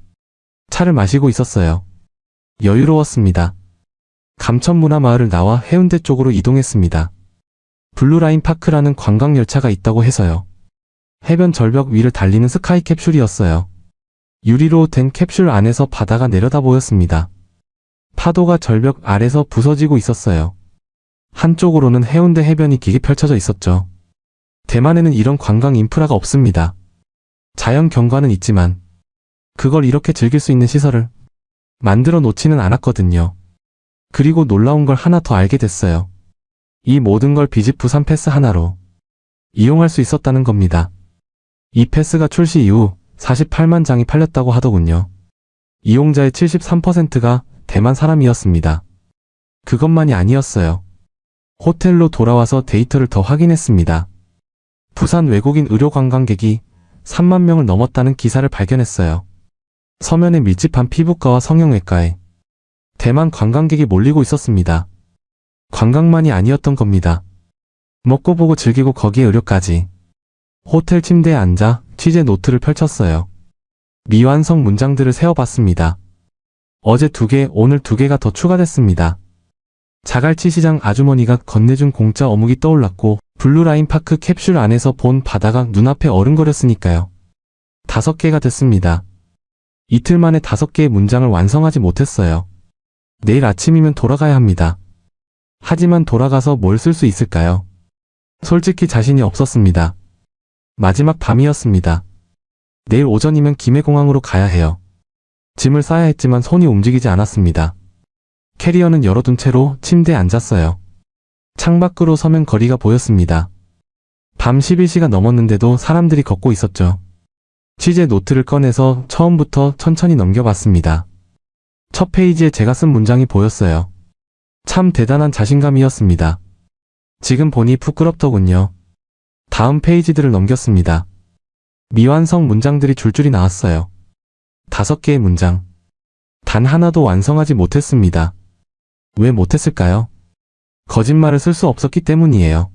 차를 마시고 있었어요. 여유로웠습니다. 감천문화마을을 나와 해운대 쪽으로 이동했습니다. 블루라인 파크라는 관광열차가 있다고 해서요. 해변 절벽 위를 달리는 스카이 캡슐이었어요. 유리로 된 캡슐 안에서 바다가 내려다 보였습니다. 파도가 절벽 아래서 부서지고 있었어요. 한쪽으로는 해운대 해변이 길게 펼쳐져 있었죠. 대만에는 이런 관광 인프라가 없습니다. 자연 경관은 있지만 그걸 이렇게 즐길 수 있는 시설을 만들어 놓지는 않았거든요. 그리고 놀라운 걸 하나 더 알게 됐어요. 이 모든 걸 비집 부산 패스 하나로 이용할 수 있었다는 겁니다. 이 패스가 출시 이후 48만 장이 팔렸다고 하더군요. 이용자의 73%가 대만 사람이었습니다. 그것만이 아니었어요. 호텔로 돌아와서 데이터를 더 확인했습니다. 부산 외국인 의료 관광객이 3만 명을 넘었다는 기사를 발견했어요. 서면에 밀집한 피부과와 성형외과에 대만 관광객이 몰리고 있었습니다. 관광만이 아니었던 겁니다. 먹고 보고 즐기고 거기에 의료까지. 호텔 침대에 앉아 취재 노트를 펼쳤어요. 미완성 문장들을 세어봤습니다. 어제 2개, 오늘 2개가 더 추가됐습니다. 자갈치 시장 아주머니가 건네준 공짜 어묵이 떠올랐고 블루라인 파크 캡슐 안에서 본 바다가 눈앞에 어른거렸으니까요. 5개가 됐습니다. 이틀 만에 5개의 문장을 완성하지 못했어요. 내일 아침이면 돌아가야 합니다. 하지만 돌아가서 뭘 쓸 수 있을까요? 솔직히 자신이 없었습니다. 마지막 밤이었습니다. 내일 오전이면 김해공항으로 가야 해요. 짐을 싸야 했지만 손이 움직이지 않았습니다. 캐리어는 열어둔 채로 침대에 앉았어요. 창밖으로 서면 거리가 보였습니다. 밤 11시가 넘었는데도 사람들이 걷고 있었죠. 취재 노트를 꺼내서 처음부터 천천히 넘겨봤습니다. 첫 페이지에 제가 쓴 문장이 보였어요. 참 대단한 자신감이었습니다. 지금 보니 부끄럽더군요. 다음 페이지들을 넘겼습니다. 미완성 문장들이 줄줄이 나왔어요. 5개의 문장. 단 하나도 완성하지 못했습니다. 왜 못했을까요? 거짓말을 쓸 수 없었기 때문이에요.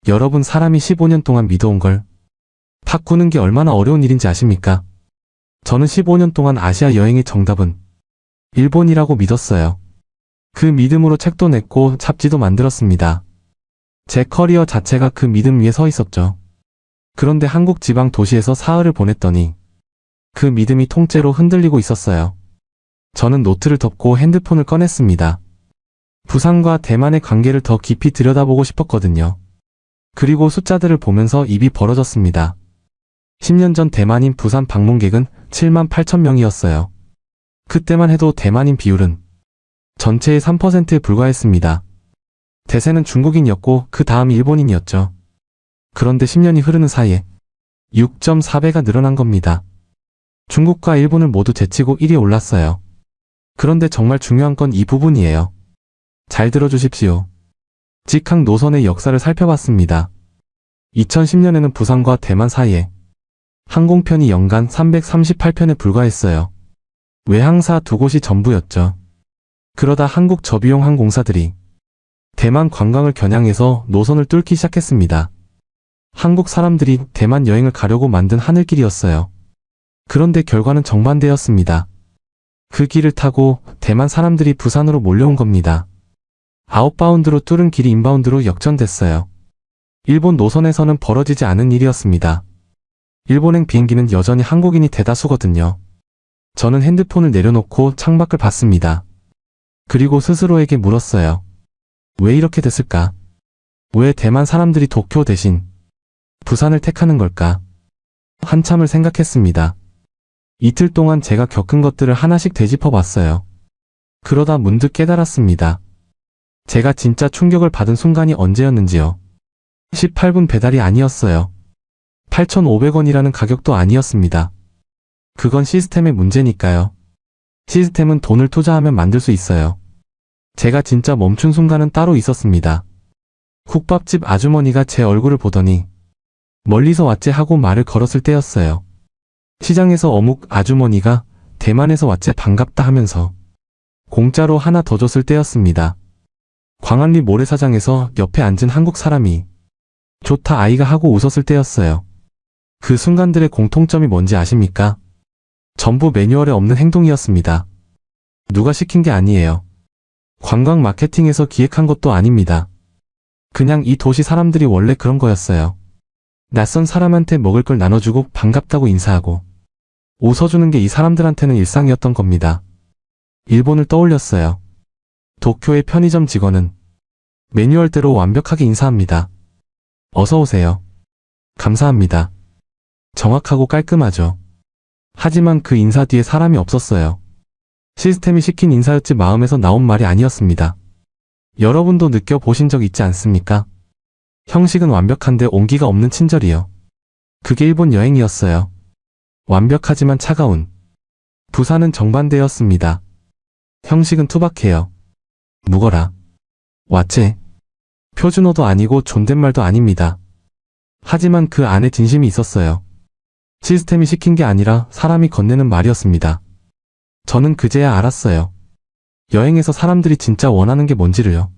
여러분, 사람이 15년 동안 믿어온 걸 바꾸는 게 얼마나 어려운 일인지 아십니까? 저는 15년 동안 아시아 여행의 정답은 일본이라고 믿었어요. 그 믿음으로 책도 냈고 잡지도 만들었습니다. 제 커리어 자체가 그 믿음 위에 서 있었죠. 그런데 한국 지방 도시에서 사흘을 보냈더니 그 믿음이 통째로 흔들리고 있었어요. 저는 노트를 덮고 핸드폰을 꺼냈습니다. 부산과 대만의 관계를 더 깊이 들여다보고 싶었거든요. 그리고 숫자들을 보면서 입이 벌어졌습니다. 10년 전 대만인 부산 방문객은 7만 8천 명이었어요. 그때만 해도 대만인 비율은 전체의 3%에 불과했습니다. 대세는 중국인이었고 그 다음이 일본인이었죠. 그런데 10년이 흐르는 사이에 6.4배가 늘어난 겁니다. 중국과 일본을 모두 제치고 1위에 올랐어요. 그런데 정말 중요한 건 이 부분이에요. 잘 들어주십시오. 직항 노선의 역사를 살펴봤습니다. 2010년에는 부산과 대만 사이에 항공편이 연간 338편에 불과했어요. 외항사 2곳이 전부였죠. 그러다 한국 저비용 항공사들이 대만 관광을 겨냥해서 노선을 뚫기 시작했습니다. 한국 사람들이 대만 여행을 가려고 만든 하늘길이었어요. 그런데 결과는 정반대였습니다. 그 길을 타고 대만 사람들이 부산으로 몰려온 겁니다. 아웃바운드로 뚫은 길이 인바운드로 역전됐어요. 일본 노선에서는 벌어지지 않은 일이었습니다. 일본행 비행기는 여전히 한국인이 대다수거든요. 저는 핸드폰을 내려놓고 창밖을 봤습니다. 그리고 스스로에게 물었어요. 왜 이렇게 됐을까? 왜 대만 사람들이 도쿄 대신 부산을 택하는 걸까? 한참을 생각했습니다. 이틀 동안 제가 겪은 것들을 하나씩 되짚어 봤어요. 그러다 문득 깨달았습니다. 제가 진짜 충격을 받은 순간이 언제였는지요. 18분 배달이 아니었어요. 8,500원이라는 가격도 아니었습니다. 그건 시스템의 문제니까요. 시스템은 돈을 투자하면 만들 수 있어요. 제가 진짜 멈춘 순간은 따로 있었습니다. 국밥집 아주머니가 제 얼굴을 보더니 멀리서 왔지 하고 말을 걸었을 때였어요. 시장에서 어묵 아주머니가 대만에서 왔지 반갑다 하면서 공짜로 하나 더 줬을 때였습니다. 광안리 모래사장에서 옆에 앉은 한국 사람이 좋다 아이가 하고 웃었을 때였어요. 그 순간들의 공통점이 뭔지 아십니까? 전부 매뉴얼에 없는 행동이었습니다. 누가 시킨 게 아니에요. 관광 마케팅에서 기획한 것도 아닙니다. 그냥 이 도시 사람들이 원래 그런 거였어요. 낯선 사람한테 먹을 걸 나눠주고 반갑다고 인사하고 웃어주는 게 이 사람들한테는 일상이었던 겁니다. 일본을 떠올렸어요. 도쿄의 편의점 직원은 매뉴얼대로 완벽하게 인사합니다. 어서 오세요. 감사합니다. 정확하고 깔끔하죠. 하지만 그 인사 뒤에 사람이 없었어요. 시스템이 시킨 인사였지 마음에서 나온 말이 아니었습니다. 여러분도 느껴보신 적 있지 않습니까? 형식은 완벽한데 온기가 없는 친절이요. 그게 일본 여행이었어요. 완벽하지만 차가운. 부산은 정반대였습니다. 형식은 투박해요. 묵어라. 와체. 표준어도 아니고 존댓말도 아닙니다. 하지만 그 안에 진심이 있었어요. 시스템이 시킨 게 아니라 사람이 건네는 말이었습니다. 저는 그제야 알았어요. 여행에서 사람들이 진짜 원하는 게 뭔지를요.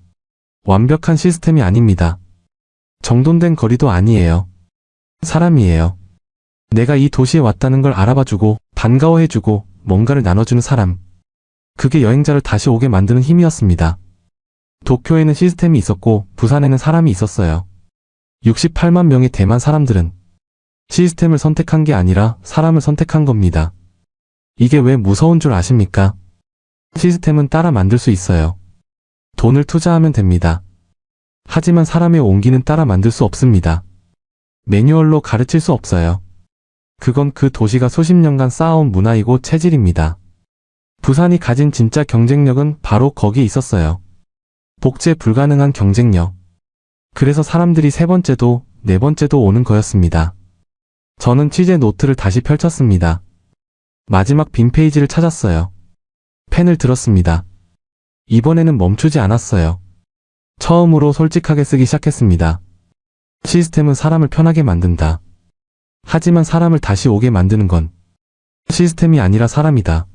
완벽한 시스템이 아닙니다. 정돈된 거리도 아니에요. 사람이에요. 내가 이 도시에 왔다는 걸 알아봐주고 반가워해주고 뭔가를 나눠주는 사람. 그게 여행자를 다시 오게 만드는 힘이었습니다. 도쿄에는 시스템이 있었고 부산에는 사람이 있었어요. 68만 명의 대만 사람들은 시스템을 선택한 게 아니라 사람을 선택한 겁니다. 이게 왜 무서운 줄 아십니까? 시스템은 따라 만들 수 있어요. 돈을 투자하면 됩니다. 하지만 사람의 온기는 따라 만들 수 없습니다. 매뉴얼로 가르칠 수 없어요. 그건 그 도시가 수십 년간 쌓아온 문화이고 체질입니다. 부산이 가진 진짜 경쟁력은 바로 거기에 있었어요. 복제 불가능한 경쟁력. 그래서 사람들이 세 번째도 네 번째도 오는 거였습니다. 저는 취재 노트를 다시 펼쳤습니다. 마지막 빈 페이지를 찾았어요. 펜을 들었습니다. 이번에는 멈추지 않았어요. 처음으로 솔직하게 쓰기 시작했습니다. 시스템은 사람을 편하게 만든다. 하지만 사람을 다시 오게 만드는 건 시스템이 아니라 사람이다.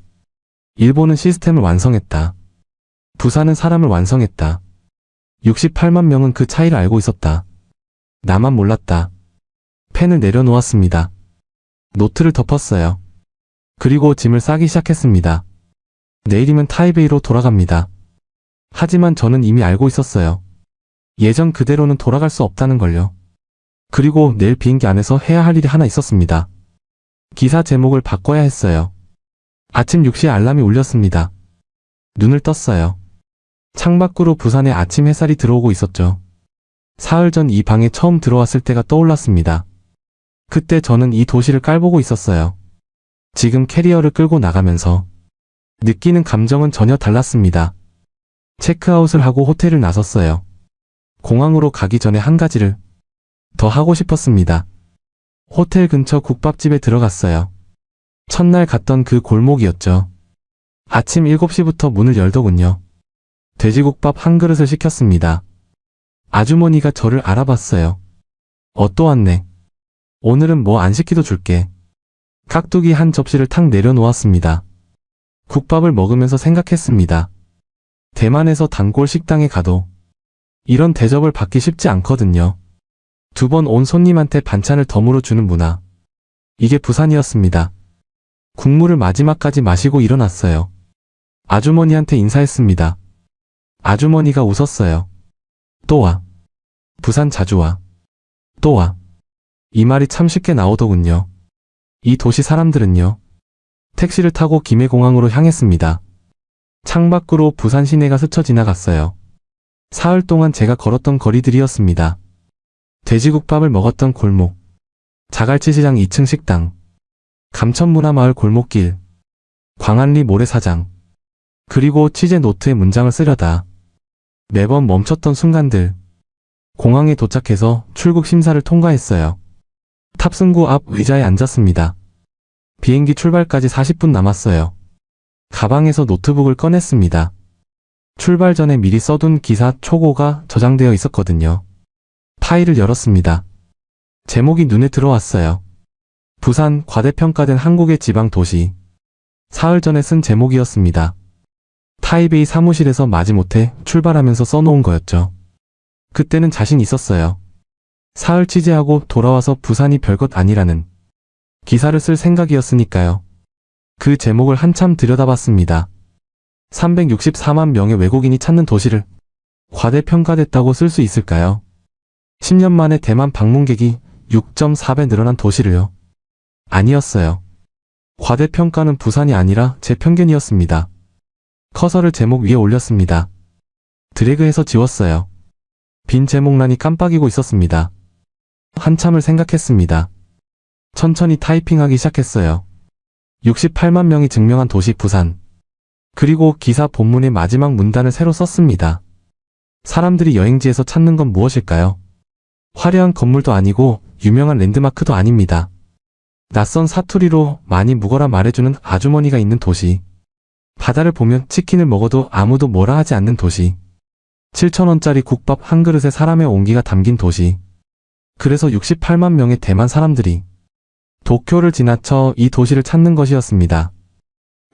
일본은 시스템을 완성했다. 부산은 사람을 완성했다. 68만 명은 그 차이를 알고 있었다. 나만 몰랐다. 펜을 내려놓았습니다. 노트를 덮었어요. 그리고 짐을 싸기 시작했습니다. 내일이면 타이베이로 돌아갑니다. 하지만 저는 이미 알고 있었어요. 예전 그대로는 돌아갈 수 없다는 걸요. 그리고 내일 비행기 안에서 해야 할 일이 하나 있었습니다. 기사 제목을 바꿔야 했어요. 아침 6시에 알람이 울렸습니다. 눈을 떴어요. 창밖으로 부산의 아침 햇살이 들어오고 있었죠. 사흘 전 이 방에 처음 들어왔을 때가 떠올랐습니다. 그때 저는 이 도시를 깔보고 있었어요. 지금 캐리어를 끌고 나가면서 느끼는 감정은 전혀 달랐습니다. 체크아웃을 하고 호텔을 나섰어요. 공항으로 가기 전에 한 가지를 더 하고 싶었습니다. 호텔 근처 국밥집에 들어갔어요. 첫날 갔던 그 골목이었죠. 아침 7시부터 문을 열더군요. 돼지국밥 한 그릇을 시켰습니다. 아주머니가 저를 알아봤어요. 또 왔네. 오늘은 뭐 안 시키도 줄게. 깍두기 한 접시를 탁 내려놓았습니다. 국밥을 먹으면서 생각했습니다. 대만에서 단골 식당에 가도 이런 대접을 받기 쉽지 않거든요. 2번 온 손님한테 반찬을 덤으로 주는 문화. 이게 부산이었습니다. 국물을 마지막까지 마시고 일어났어요. 아주머니한테 인사했습니다. 아주머니가 웃었어요. 또 와. 부산 자주 와. 또 와. 이 말이 참 쉽게 나오더군요. 이 도시 사람들은요. 택시를 타고 김해공항으로 향했습니다. 창밖으로 부산 시내가 스쳐 지나갔어요. 사흘 동안 제가 걸었던 거리들이었습니다. 돼지국밥을 먹었던 골목, 자갈치시장 2층 식당, 감천문화마을 골목길, 광안리 모래사장, 그리고 취재 노트에 문장을 쓰려다 매번 멈췄던 순간들. 공항에 도착해서 출국 심사를 통과했어요. 탑승구 앞 의자에 앉았습니다. 비행기 출발까지 40분 남았어요. 가방에서 노트북을 꺼냈습니다. 출발 전에 미리 써둔 기사 초고가 저장되어 있었거든요. 파일을 열었습니다. 제목이 눈에 들어왔어요. 부산 과대평가된 한국의 지방 도시. 사흘 전에 쓴 제목이었습니다. 타이베이 사무실에서 마지못해 출발하면서 써놓은 거였죠. 그때는 자신 있었어요. 사흘 취재하고 돌아와서 부산이 별것 아니라는 기사를 쓸 생각이었으니까요. 그 제목을 한참 들여다봤습니다. 364만 명의 외국인이 찾는 도시를 과대평가됐다고 쓸 수 있을까요? 10년 만에 대만 방문객이 6.4배 늘어난 도시를요? 아니었어요. 과대평가는 부산이 아니라 제 편견이었습니다. 커서를 제목 위에 올렸습니다. 드래그해서 지웠어요. 빈 제목란이 깜빡이고 있었습니다. 한참을 생각했습니다. 천천히 타이핑하기 시작했어요. 68만 명이 증명한 도시 부산. 그리고 기사 본문의 마지막 문단을 새로 썼습니다. 사람들이 여행지에서 찾는 건 무엇일까요? 화려한 건물도 아니고 유명한 랜드마크도 아닙니다. 낯선 사투리로 많이 묵어라 말해주는 아주머니가 있는 도시. 바다를 보면 치킨을 먹어도 아무도 뭐라 하지 않는 도시. 7,000원짜리 국밥 한 그릇에 사람의 온기가 담긴 도시. 그래서 68만 명의 대만 사람들이 도쿄를 지나쳐 이 도시를 찾는 것이었습니다.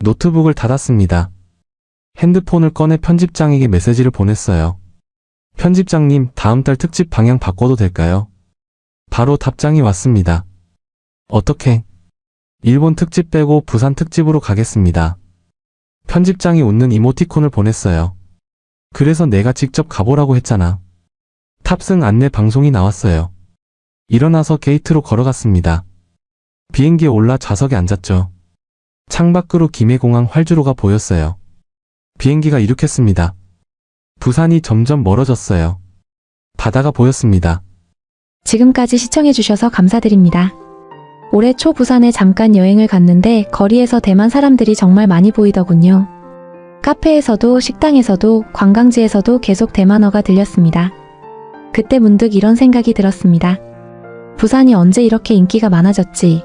노트북을 닫았습니다. 핸드폰을 꺼내 편집장에게 메시지를 보냈어요. 편집장님, 다음 달 특집 방향 바꿔도 될까요? 바로 답장이 왔습니다. 어떻게? 일본 특집 빼고 부산 특집으로 가겠습니다. 편집장이 웃는 이모티콘을 보냈어요. 그래서 내가 직접 가보라고 했잖아. 탑승 안내 방송이 나왔어요. 일어나서 게이트로 걸어갔습니다. 비행기에 올라 좌석에 앉았죠. 창밖으로 김해공항 활주로가 보였어요. 비행기가 이륙했습니다. 부산이 점점 멀어졌어요. 바다가 보였습니다. 지금까지 시청해주셔서 감사드립니다. 올해 초 부산에 잠깐 여행을 갔는데 거리에서 대만 사람들이 정말 많이 보이더군요. 카페에서도 식당에서도 관광지에서도 계속 대만어가 들렸습니다. 그때 문득 이런 생각이 들었습니다. 부산이 언제 이렇게 인기가 많아졌지?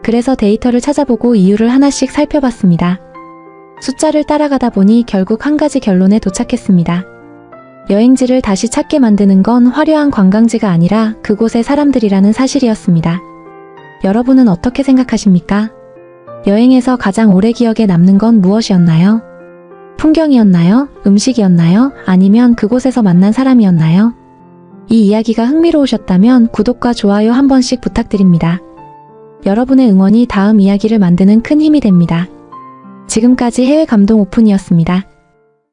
그래서 데이터를 찾아보고 이유를 하나씩 살펴봤습니다. 숫자를 따라가다 보니 결국 한 가지 결론에 도착했습니다. 여행지를 다시 찾게 만드는 건 화려한 관광지가 아니라 그곳의 사람들이라는 사실이었습니다. 여러분은 어떻게 생각하십니까? 여행에서 가장 오래 기억에 남는 건 무엇이었나요? 풍경이었나요? 음식이었나요? 아니면 그곳에서 만난 사람이었나요? 이 이야기가 흥미로우셨다면 구독과 좋아요 한 번씩 부탁드립니다. 여러분의 응원이 다음 이야기를 만드는 큰 힘이 됩니다. 지금까지 해외 감동 오픈이었습니다.